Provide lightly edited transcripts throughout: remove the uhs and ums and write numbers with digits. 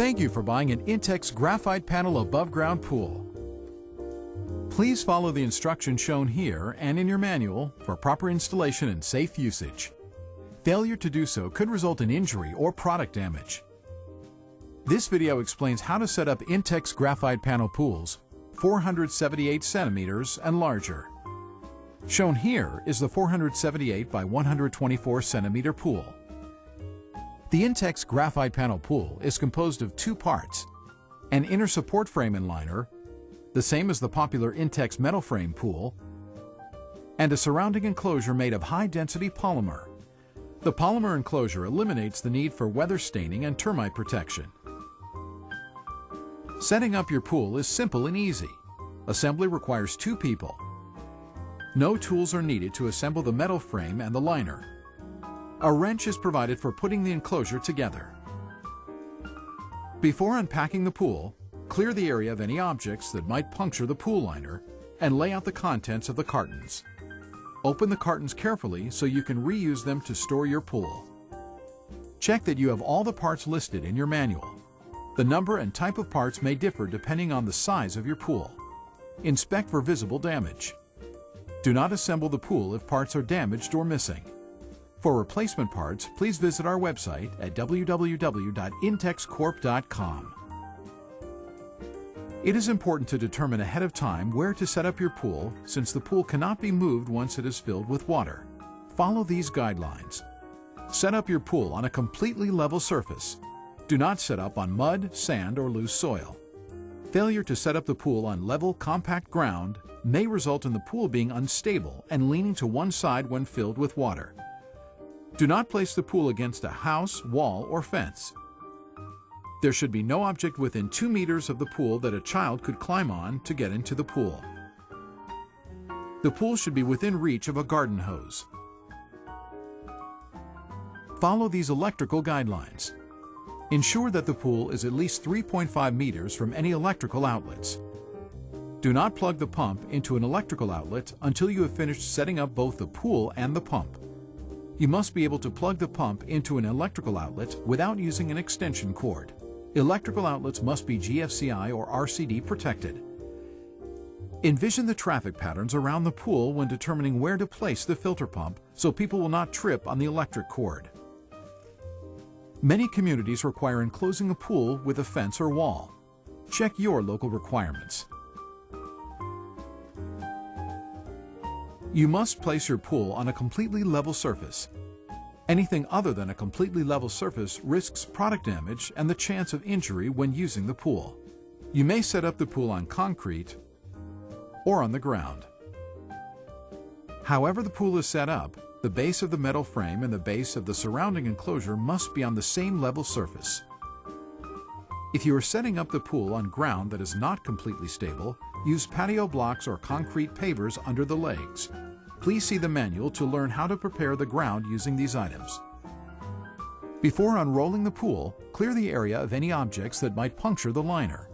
Thank you for buying an INTEX'S graphite panel above-ground pool. Please follow the instructions shown here and in your manual for proper installation and safe usage. Failure to do so could result in injury or product damage. This video explains how to set up INTEX'S graphite panel pools 478 centimeters and larger. Shown here is the 478 by 124 centimeter pool. The INTEX'S graphite panel pool is composed of two parts: an inner support frame and liner, the same as the popular INTEX'S metal frame pool, and a surrounding enclosure made of high-density polymer. The polymer enclosure eliminates the need for weather staining and termite protection. Setting up your pool is simple and easy. Assembly requires 2 people. No tools are needed to assemble the metal frame and the liner. A wrench is provided for putting the enclosure together. Before unpacking the pool, clear the area of any objects that might puncture the pool liner and lay out the contents of the cartons. Open the cartons carefully so you can reuse them to store your pool. Check that you have all the parts listed in your manual. The number and type of parts may differ depending on the size of your pool. Inspect for visible damage. Do not assemble the pool if parts are damaged or missing. For replacement parts, please visit our website at www.intexcorp.com. It is important to determine ahead of time where to set up your pool, since the pool cannot be moved once it is filled with water. Follow these guidelines. Set up your pool on a completely level surface. Do not set up on mud, sand, or loose soil. Failure to set up the pool on level, compact ground may result in the pool being unstable and leaning to one side when filled with water. Do not place the pool against a house, wall, or fence. There should be no object within 2 meters of the pool that a child could climb on to get into the pool. The pool should be within reach of a garden hose. Follow these electrical guidelines. Ensure that the pool is at least 3.5 meters from any electrical outlets. Do not plug the pump into an electrical outlet until you have finished setting up both the pool and the pump. You must be able to plug the pump into an electrical outlet without using an extension cord. Electrical outlets must be GFCI or RCD protected. Envision the traffic patterns around the pool when determining where to place the filter pump so people will not trip on the electric cord. Many communities require enclosing a pool with a fence or wall. Check your local requirements. You must place your pool on a completely level surface. Anything other than a completely level surface risks product damage and the chance of injury when using the pool. You may set up the pool on concrete or on the ground. However the pool is set up, the base of the metal frame and the base of the surrounding enclosure must be on the same level surface. If you are setting up the pool on ground that is not completely stable, use patio blocks or concrete pavers under the legs. Please see the manual to learn how to prepare the ground using these items. Before unrolling the pool, clear the area of any objects that might puncture the liner.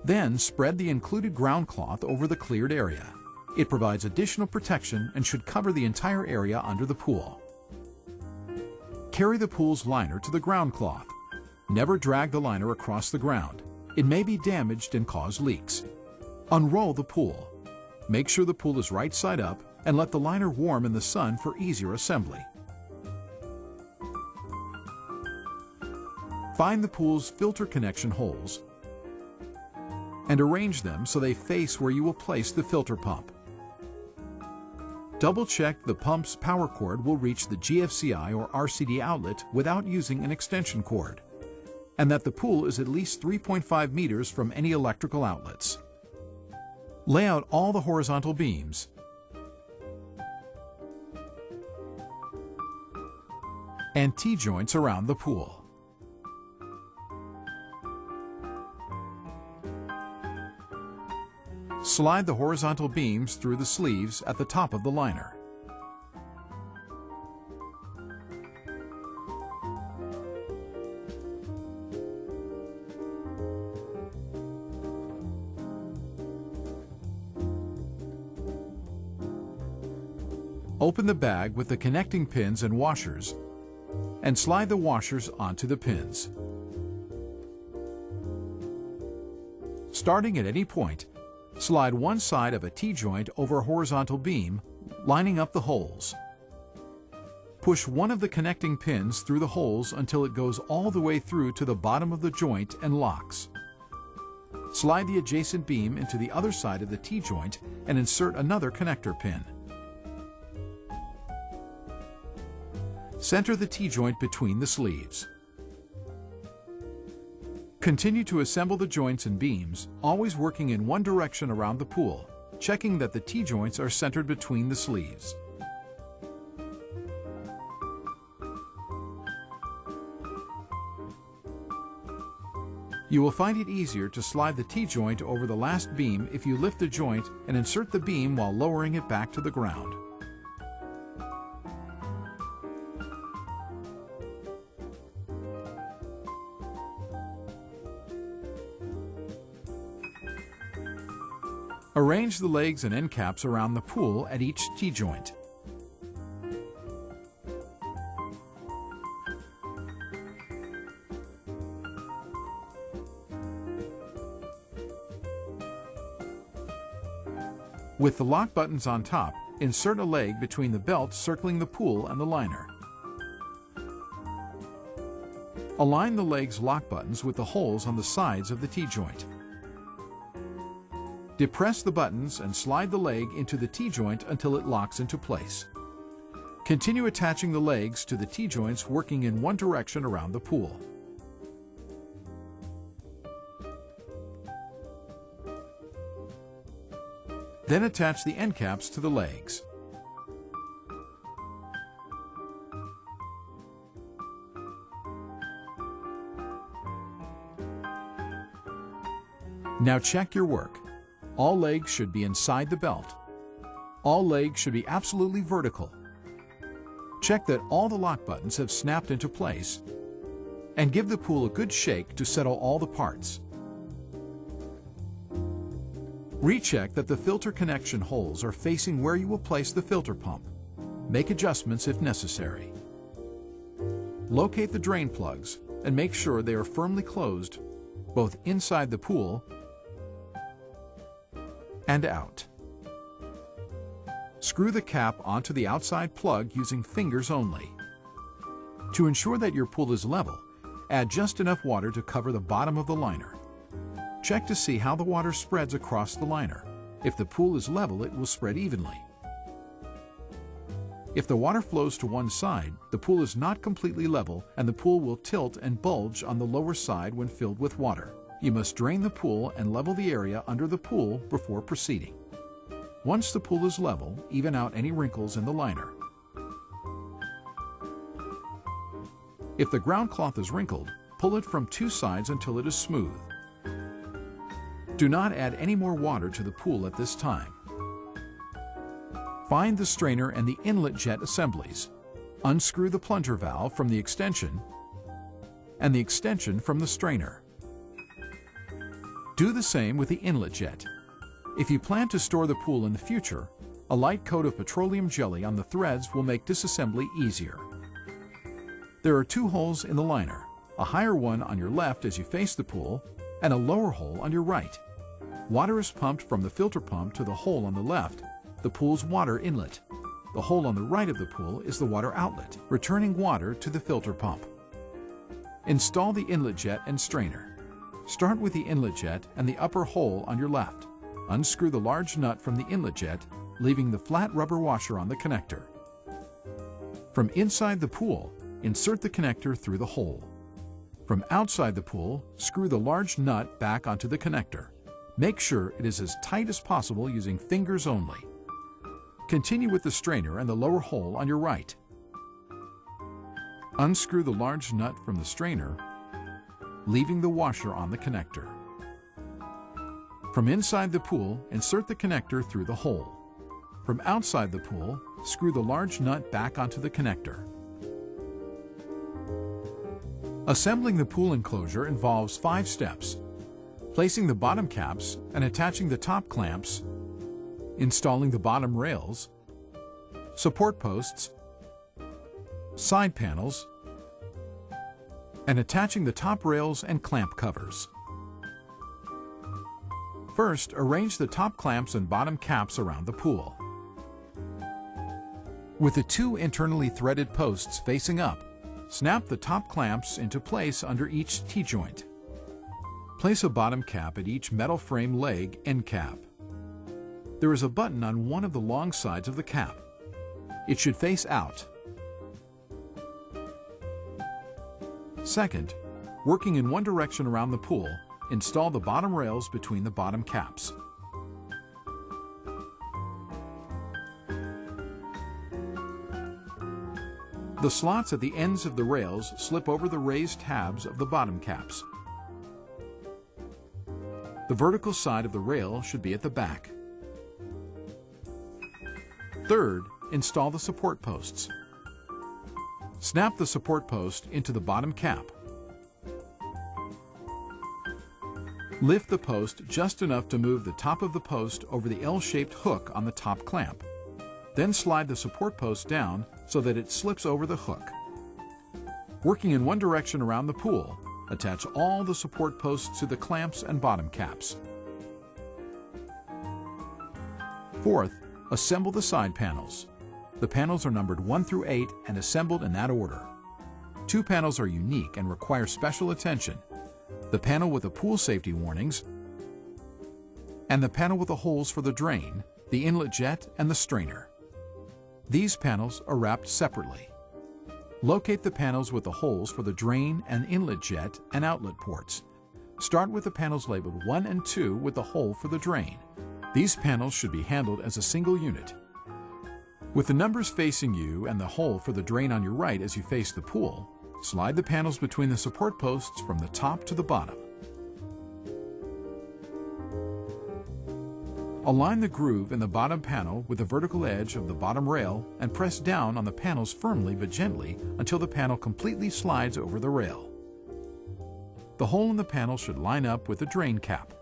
Then spread the included ground cloth over the cleared area. It provides additional protection and should cover the entire area under the pool. Carry the pool's liner to the ground cloth. Never drag the liner across the ground. It may be damaged and cause leaks. Unroll the pool. Make sure the pool is right side up and let the liner warm in the sun for easier assembly. Find the pool's filter connection holes and arrange them so they face where you will place the filter pump. Double-check the pump's power cord will reach the GFCI or RCD outlet without using an extension cord, and that the pool is at least 3.5 meters from any electrical outlets. Lay out all the horizontal beams and T-joints around the pool. Slide the horizontal beams through the sleeves at the top of the liner. Open the bag with the connecting pins and washers and slide the washers onto the pins. Starting at any point, slide one side of a T-joint over a horizontal beam, lining up the holes. Push one of the connecting pins through the holes until it goes all the way through to the bottom of the joint and locks. Slide the adjacent beam into the other side of the T-joint and insert another connector pin. Center the T-joint between the sleeves. Continue to assemble the joints and beams, always working in one direction around the pool, checking that the T-joints are centered between the sleeves. You will find it easier to slide the T-joint over the last beam if you lift the joint and insert the beam while lowering it back to the ground. Arrange the legs and end caps around the pool at each T-joint. With the lock buttons on top, insert a leg between the belts circling the pool and the liner. Align the leg's lock buttons with the holes on the sides of the T-joint. Depress the buttons and slide the leg into the T-joint until it locks into place. Continue attaching the legs to the T-joints, working in one direction around the pool. Then attach the end caps to the legs. Now check your work. All legs should be inside the belt. All legs should be absolutely vertical. Check that all the lock buttons have snapped into place, and give the pool a good shake to settle all the parts. Recheck that the filter connection holes are facing where you will place the filter pump. Make adjustments if necessary. Locate the drain plugs and make sure they are firmly closed, both inside the pool and out. Screw the cap onto the outside plug using fingers only. To ensure that your pool is level, add just enough water to cover the bottom of the liner. Check to see how the water spreads across the liner. If the pool is level, it will spread evenly. If the water flows to one side, the pool is not completely level and the pool will tilt and bulge on the lower side when filled with water. You must drain the pool and level the area under the pool before proceeding. Once the pool is level, even out any wrinkles in the liner. If the ground cloth is wrinkled, pull it from two sides until it is smooth. Do not add any more water to the pool at this time. Find the strainer and the inlet jet assemblies. Unscrew the plunger valve from the extension and the extension from the strainer. Do the same with the inlet jet. If you plan to store the pool in the future, a light coat of petroleum jelly on the threads will make disassembly easier. There are two holes in the liner, a higher one on your left as you face the pool, and a lower hole on your right. Water is pumped from the filter pump to the hole on the left, the pool's water inlet. The hole on the right of the pool is the water outlet, returning water to the filter pump. Install the inlet jet and strainer. Start with the inlet jet and the upper hole on your left. Unscrew the large nut from the inlet jet, leaving the flat rubber washer on the connector. From inside the pool, insert the connector through the hole. From outside the pool, screw the large nut back onto the connector. Make sure it is as tight as possible using fingers only. Continue with the strainer and the lower hole on your right. Unscrew the large nut from the strainer, leaving the washer on the connector. From inside the pool, insert the connector through the hole. From outside the pool, screw the large nut back onto the connector. Assembling the pool enclosure involves 5 steps: placing the bottom caps and attaching the top clamps, installing the bottom rails, support posts, side panels, and attaching the top rails and clamp covers. First, arrange the top clamps and bottom caps around the pool. With the two internally threaded posts facing up, snap the top clamps into place under each T-joint. Place a bottom cap at each metal frame leg end cap. There is a button on one of the long sides of the cap. It should face out. Second, working in one direction around the pool, install the bottom rails between the bottom caps. The slots at the ends of the rails slip over the raised tabs of the bottom caps. The vertical side of the rail should be at the back. Third, install the support posts. Snap the support post into the bottom cap. Lift the post just enough to move the top of the post over the L-shaped hook on the top clamp. Then slide the support post down so that it slips over the hook. Working in one direction around the pool, attach all the support posts to the clamps and bottom caps. Fourth, assemble the side panels. The panels are numbered 1 through 8 and assembled in that order. 2 panels are unique and require special attention. The panel with the pool safety warnings and the panel with the holes for the drain, the inlet jet, and the strainer. These panels are wrapped separately. Locate the panels with the holes for the drain and inlet jet and outlet ports. Start with the panels labeled 1 and 2 with the hole for the drain. These panels should be handled as a single unit. With the numbers facing you and the hole for the drain on your right as you face the pool, slide the panels between the support posts from the top to the bottom. Align the groove in the bottom panel with the vertical edge of the bottom rail and press down on the panels firmly but gently until the panel completely slides over the rail. The hole in the panel should line up with the drain cap.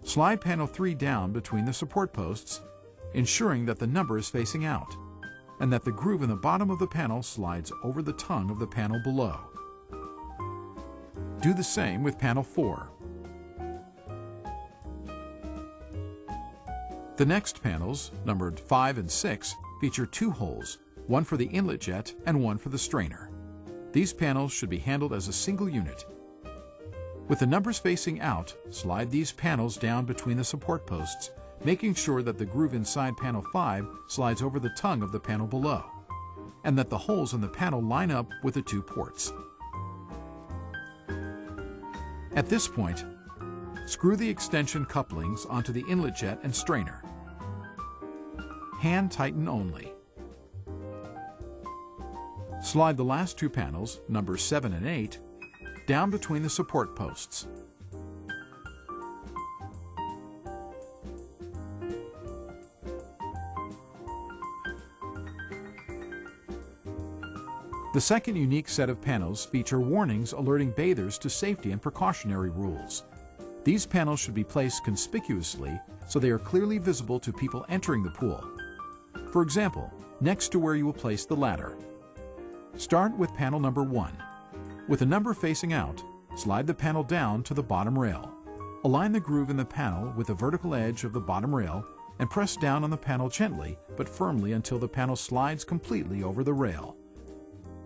Slide panel 3 down between the support posts, ensuring that the number is facing out, and that the groove in the bottom of the panel slides over the tongue of the panel below. Do the same with panel 4. The next panels, numbered 5 and 6, feature 2 holes, one for the inlet jet and one for the strainer. These panels should be handled as a single unit. With the numbers facing out, slide these panels down between the support posts, making sure that the groove inside panel 5 slides over the tongue of the panel below, and that the holes in the panel line up with the 2 ports. At this point, screw the extension couplings onto the inlet jet and strainer. Hand tighten only. Slide the last 2 panels, numbers 7 and 8, down between the support posts. The second unique set of panels feature warnings alerting bathers to safety and precautionary rules. These panels should be placed conspicuously so they are clearly visible to people entering the pool. For example, next to where you will place the ladder. Start with panel number 1. With the number facing out, slide the panel down to the bottom rail. Align the groove in the panel with the vertical edge of the bottom rail and press down on the panel gently but firmly until the panel slides completely over the rail.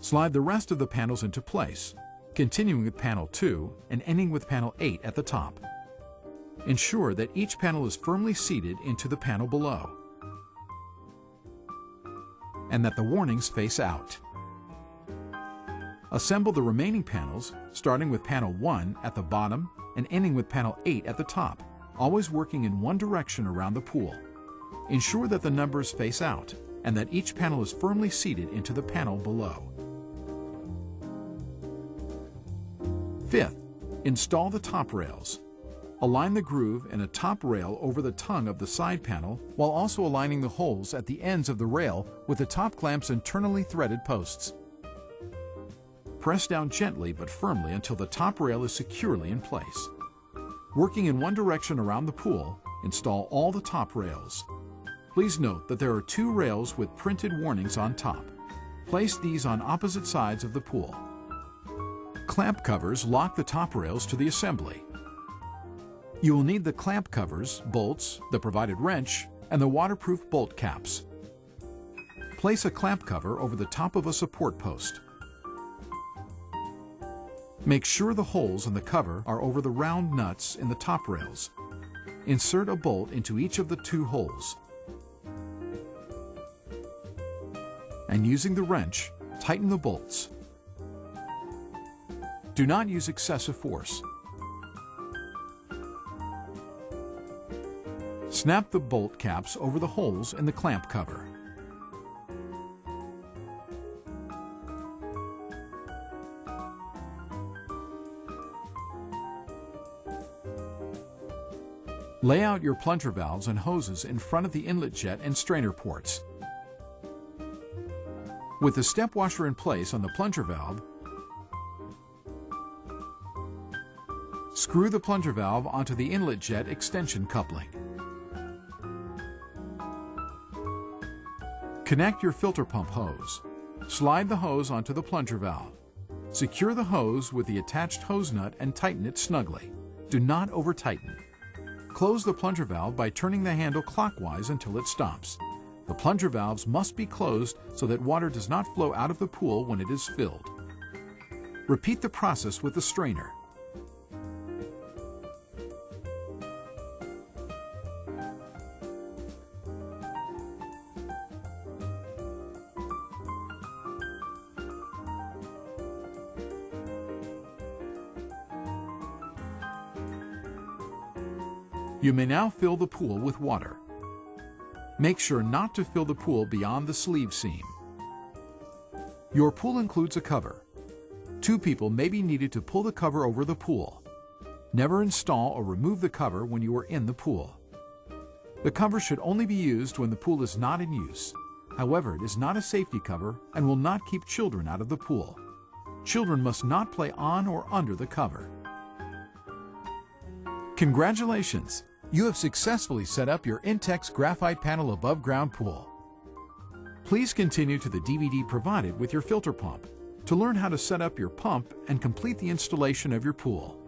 Slide the rest of the panels into place, continuing with panel 2 and ending with panel 8 at the top. Ensure that each panel is firmly seated into the panel below, and that the warnings face out. Assemble the remaining panels, starting with panel 1 at the bottom and ending with panel 8 at the top, always working in one direction around the pool. Ensure that the numbers face out and that each panel is firmly seated into the panel below. Fifth, install the top rails. Align the groove in a top rail over the tongue of the side panel while also aligning the holes at the ends of the rail with the top clamp's internally threaded posts. Press down gently but firmly until the top rail is securely in place. Working in one direction around the pool, install all the top rails. Please note that there are 2 rails with printed warnings on top. Place these on opposite sides of the pool. Clamp covers lock the top rails to the assembly. You will need the clamp covers, bolts, the provided wrench, and the waterproof bolt caps. Place a clamp cover over the top of a support post. Make sure the holes in the cover are over the round nuts in the top rails. Insert a bolt into each of the 2 holes. And using the wrench, tighten the bolts. Do not use excessive force. Snap the bolt caps over the holes in the clamp cover. Lay out your plunger valves and hoses in front of the inlet jet and strainer ports. With the step washer in place on the plunger valve, screw the plunger valve onto the inlet jet extension coupling. Connect your filter pump hose. Slide the hose onto the plunger valve. Secure the hose with the attached hose nut and tighten it snugly. Do not over-tighten. Close the plunger valve by turning the handle clockwise until it stops. The plunger valves must be closed so that water does not flow out of the pool when it is filled. Repeat the process with the strainer. You may now fill the pool with water. Make sure not to fill the pool beyond the sleeve seam. Your pool includes a cover. 2 people may be needed to pull the cover over the pool. Never install or remove the cover when you are in the pool. The cover should only be used when the pool is not in use. However, it is not a safety cover and will not keep children out of the pool. Children must not play on or under the cover. Congratulations! You have successfully set up your INTEX'S graphite panel above ground pool. Please continue to the DVD provided with your filter pump to learn how to set up your pump and complete the installation of your pool.